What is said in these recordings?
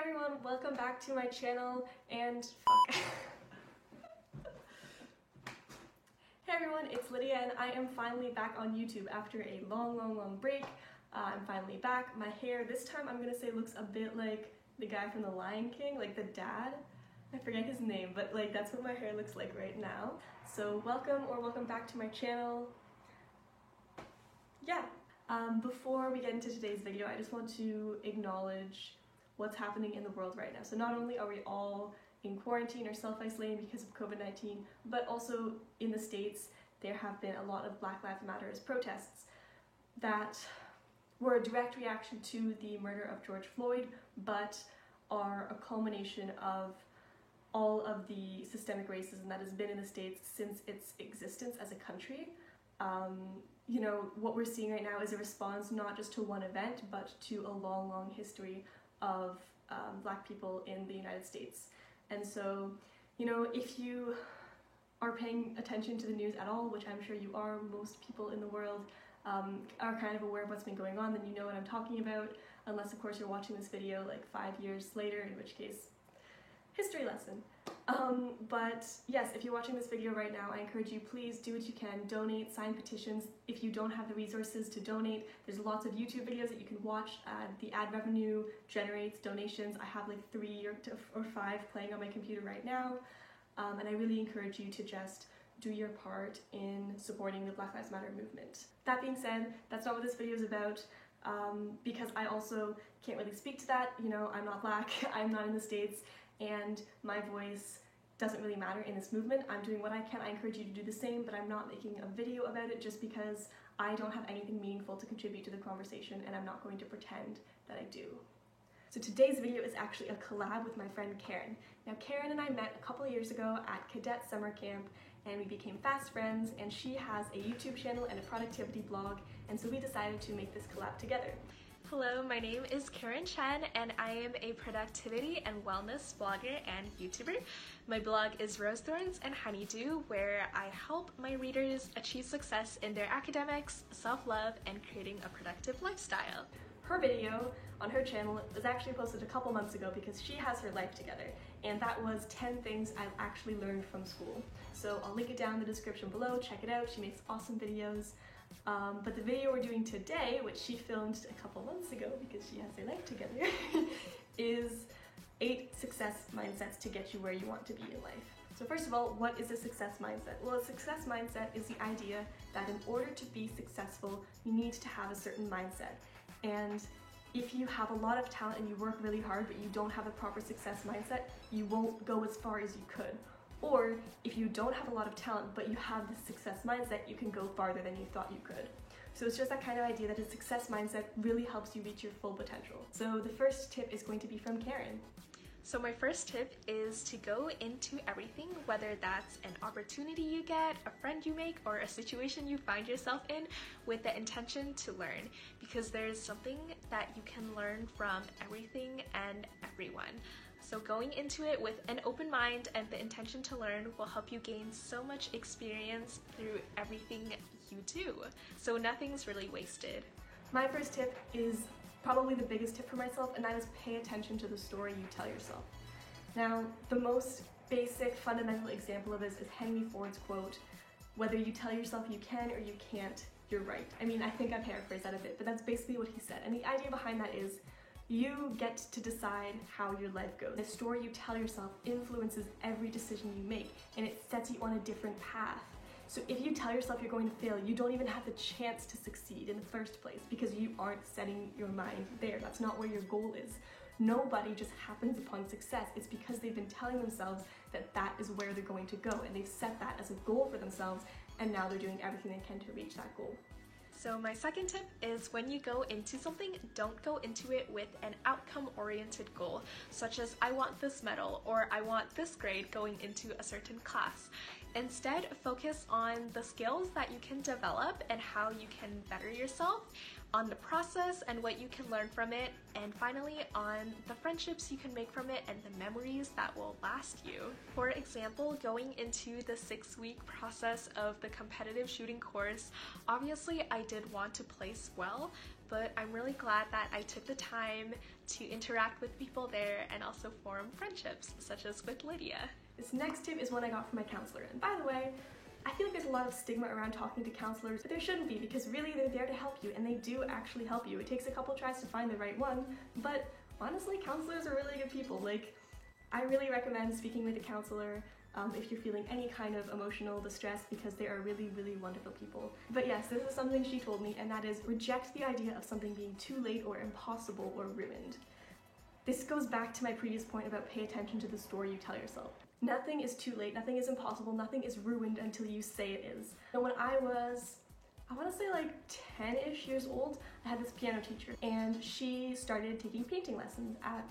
everyone, welcome back to my channel and fuck. Hey everyone, it's Lydia and I am finally back on YouTube after a long break. I'm finally back. My hair this time I'm gonna say looks a bit like the guy from The Lion King, like the dad. I forget his name, but like that's what my hair looks like right now. So welcome back to my channel. Yeah. Before we get into today's video, I just want to acknowledge what's happening in the world right now. So not only are we all in quarantine or self-isolating because of COVID-19, but also in the States, there have been a lot of Black Lives Matter protests that were a direct reaction to the murder of George Floyd, but are a culmination of all of the systemic racism that has been in the States since its existence as a country. You know, what we're seeing right now is a response not just to one event, but to a long history of Black people in the United States. And so, you know, if you are paying attention to the news at all, which I'm sure you are, most people in the world are kind of aware of what's been going on, then you know what I'm talking about, unless of course you're watching this video like 5 years later, in which case, history lesson. But yes, if you're watching this video right now, I encourage you, please do what you can, donate, sign petitions. If you don't have the resources to donate, there's lots of YouTube videos that you can watch. The ad revenue generates donations. I have like 3 or 5 playing on my computer right now. And I really encourage you to just do your part in supporting the Black Lives Matter movement. That being said, that's not what this video is about, because I also can't really speak to that. You know, I'm not Black, I'm not in the States, and my voice doesn't really matter in this movement. I'm doing what I can. I encourage you to do the same, but I'm not making a video about it just because I don't have anything meaningful to contribute to the conversation, and I'm not going to pretend that I do. So today's video is actually a collab with my friend Karen. Now Karen and I met a couple of years ago at Cadet Summer Camp, and we became fast friends, and she has a YouTube channel and a productivity blog, and so we decided to make this collab together. Hello, my name is Karen Chen and I am a productivity and wellness blogger and YouTuber. My blog is Rose Thorns and Honeydew, where I help my readers achieve success in their academics, self-love, and creating a productive lifestyle. Her video on her channel was actually posted a couple months ago because she has her life together, and that was 10 things I've actually learned from school. So I'll link it down in the description below, check it out, she makes awesome videos. But the video we're doing today, which she filmed a couple months ago because she has their life together, is 8 success mindsets to get you where you want to be in life. So first of all, what is a success mindset? Well, a success mindset is the idea that in order to be successful, you need to have a certain mindset. And if you have a lot of talent and you work really hard, but you don't have a proper success mindset, you won't go as far as you could. Or if you don't have a lot of talent, but you have the success mindset, you can go farther than you thought you could. So it's just that kind of idea that a success mindset really helps you reach your full potential. So the first tip is going to be from Karen. So my first tip is to go into everything, whether that's an opportunity you get, a friend you make, or a situation you find yourself in, with the intention to learn, because there's something that you can learn from everything and everyone. So going into it with an open mind and the intention to learn will help you gain so much experience through everything you do. So nothing's really wasted. My first tip is probably the biggest tip for myself, and that is pay attention to the story you tell yourself. Now, the most basic, fundamental example of this is Henry Ford's quote, "Whether you tell yourself you can or you can't, you're right." I mean, I think I paraphrased that a bit, but that's basically what he said. And the idea behind that is you get to decide how your life goes. The story you tell yourself influences every decision you make, and it sets you on a different path. So if you tell yourself you're going to fail, you don't even have the chance to succeed in the first place because you aren't setting your mind there. That's not where your goal is. Nobody just happens upon success. It's because they've been telling themselves that that is where they're going to go, and they've set that as a goal for themselves, and now they're doing everything they can to reach that goal. So my second tip is when you go into something, don't go into it with an outcome-oriented goal, such as I want this medal or I want this grade going into a certain class. Instead, focus on the skills that you can develop and how you can better yourself on the process and what you can learn from it, and finally on the friendships you can make from it and the memories that will last you. For example, going into the 6-week process of the competitive shooting course, obviously I did want to place well, but I'm really glad that I took the time to interact with people there and also form friendships, such as with Lydia. This next tip is one I got from my counselor, and by the way, I feel like there's a lot of stigma around talking to counselors, but there shouldn't be, because really they're there to help you, and they do actually help you. It takes a couple tries to find the right one, but honestly, counselors are really good people. Like, I really recommend speaking with a counselor if you're feeling any kind of emotional distress, because they are really, really wonderful people. But yes, this is something she told me, and that is reject the idea of something being too late or impossible or ruined. This goes back to my previous point about pay attention to the story you tell yourself. Nothing is too late, nothing is impossible, nothing is ruined until you say it is. And when I was, I want to say like 10-ish years old, I had this piano teacher, and she started taking painting lessons at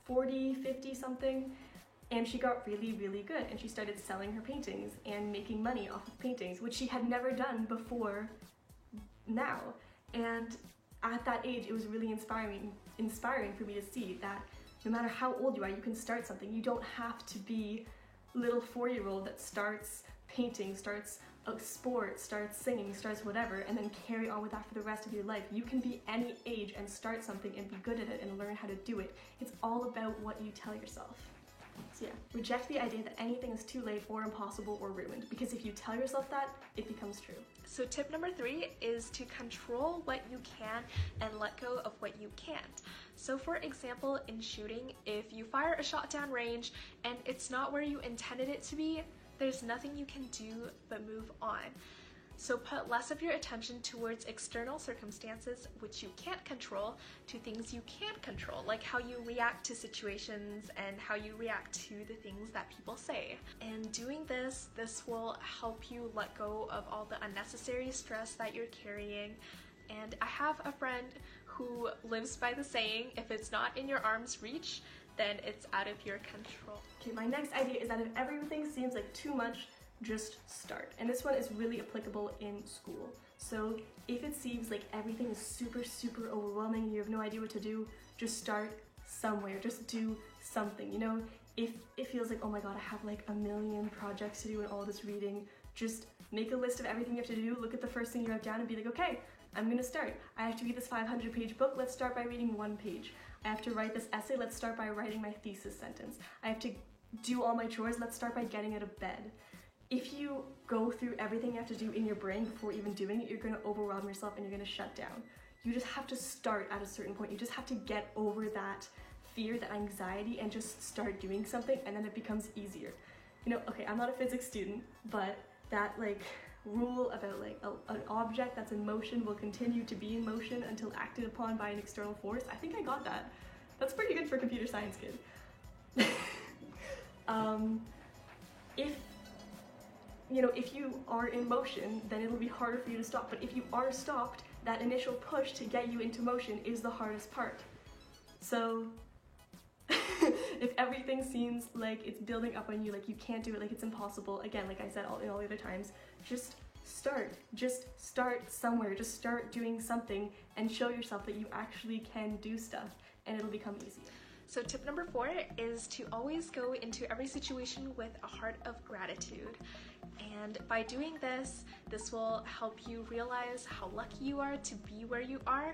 40, 50 something, and she got really, really good, and she started selling her paintings and making money off of paintings, which she had never done before now. And at that age, it was really inspiring for me to see that no matter how old you are, you can start something. You don't have to be little 4-year-old that starts painting, starts a sport, starts singing, starts whatever, and then carry on with that for the rest of your life. You can be any age and start something and be good at it and learn how to do it. It's all about what you tell yourself. So yeah, reject the idea that anything is too late or impossible or ruined, because if you tell yourself that, it becomes true. So tip number 3 is to control what you can and let go of what you can't. So for example, in shooting, if you fire a shot down range and it's not where you intended it to be, there's nothing you can do but move on. So put less of your attention towards external circumstances which you can't control to things you can control, like how you react to situations and how you react to the things that people say. And doing this will help you let go of all the unnecessary stress that you're carrying. And I have a friend who lives by the saying, if it's not in your arm's reach, then it's out of your control. Okay, my next idea is that if everything seems like too much, just start. And this one is really applicable in school. So if it seems like everything is super, super overwhelming and you have no idea what to do, just start somewhere. Just do something. You know, if it feels like, oh my god, I have like a million projects to do and all this reading, just make a list of everything you have to do, look at the first thing you wrote down and be like, okay, I'm gonna start. I have to read this 500-page book, let's start by reading 1 page. I have to write this essay, let's start by writing my thesis sentence. I have to do all my chores, let's start by getting out of bed. If you go through everything you have to do in your brain before even doing it, you're gonna overwhelm yourself and you're gonna shut down. You just have to start at a certain point. You just have to get over that fear, that anxiety, and just start doing something, and then it becomes easier. You know, okay, I'm not a physics student, but that like rule about like an object that's in motion will continue to be in motion until acted upon by an external force. I think I got that. That's pretty good for a computer science kid. If you are in motion, then it'll be harder for you to stop. But if you are stopped, that initial push to get you into motion is the hardest part. So if everything seems like it's building up on you, like you can't do it, like it's impossible, again, like I said in all the other times, just start. Just start somewhere. Just start doing something and show yourself that you actually can do stuff, and it'll become easier. So tip number 4 is to always go into every situation with a heart of gratitude. And by doing this will help you realize how lucky you are to be where you are,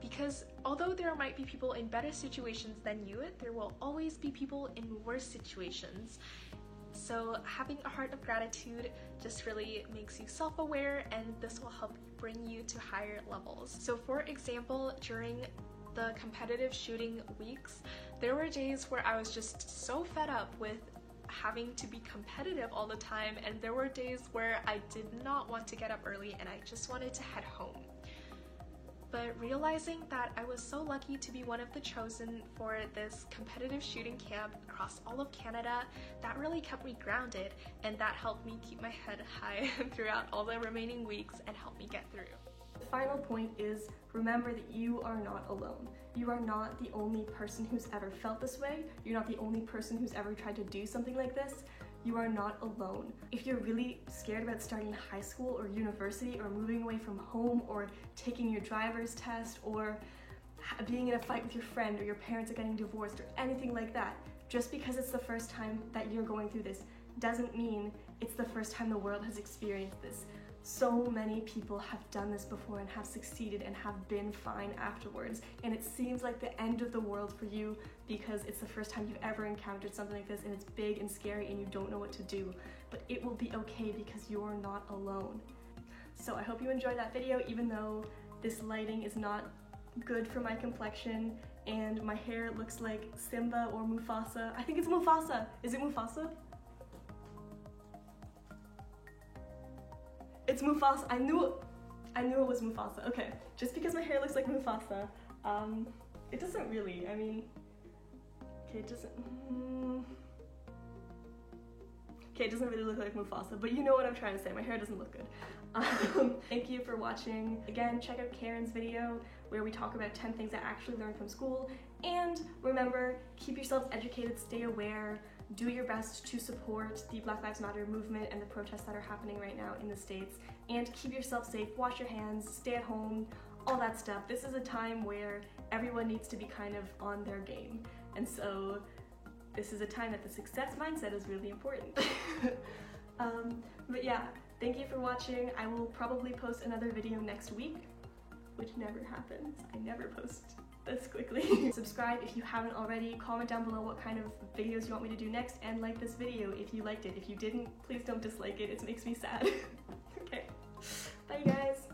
because although there might be people in better situations than you, there will always be people in worse situations. So having a heart of gratitude just really makes you self-aware, and this will help bring you to higher levels. So for example, during the competitive shooting weeks, there were days where I was just so fed up with having to be competitive all the time, and there were days where I did not want to get up early and I just wanted to head home. But realizing that I was so lucky to be one of the chosen for this competitive shooting camp across all of Canada, that really kept me grounded, and that helped me keep my head high throughout all the remaining weeks and helped me get through. The final point is, remember that you are not alone. You are not the only person who's ever felt this way. You're not the only person who's ever tried to do something like this. You are not alone. If you're really scared about starting high school or university or moving away from home or taking your driver's test or being in a fight with your friend or your parents are getting divorced or anything like that, just because it's the first time that you're going through this doesn't mean it's the first time the world has experienced this. So many people have done this before and have succeeded and have been fine afterwards, and it seems like the end of the world for you because it's the first time you've ever encountered something like this and it's big and scary and you don't know what to do, but it will be okay because you're not alone. So I hope you enjoyed that video, even though this lighting is not good for my complexion and my hair looks like Simba or Mufasa. I think it's Mufasa. Is it Mufasa? It's Mufasa. I knew it was Mufasa. Okay, just because my hair looks like Mufasa, it doesn't really, I mean, okay, it doesn't, okay, it doesn't really look like Mufasa, but you know what I'm trying to say. My hair doesn't look good. Thank you for watching. Again, check out Karen's video where we talk about 10 things I actually learned from school. And remember, keep yourselves educated, stay aware, do your best to support the Black Lives Matter movement and the protests that are happening right now in the States, and keep yourself safe, wash your hands, stay at home, all that stuff. This is a time where everyone needs to be kind of on their game, and so this is a time that the success mindset is really important. But yeah, thank you for watching. I will probably post another video next week, which never happens. I never post this quickly. Subscribe if you haven't already, comment down below what kind of videos you want me to do next, and like this video if you liked it. If you didn't, please don't dislike it, it makes me sad. Okay, bye you guys.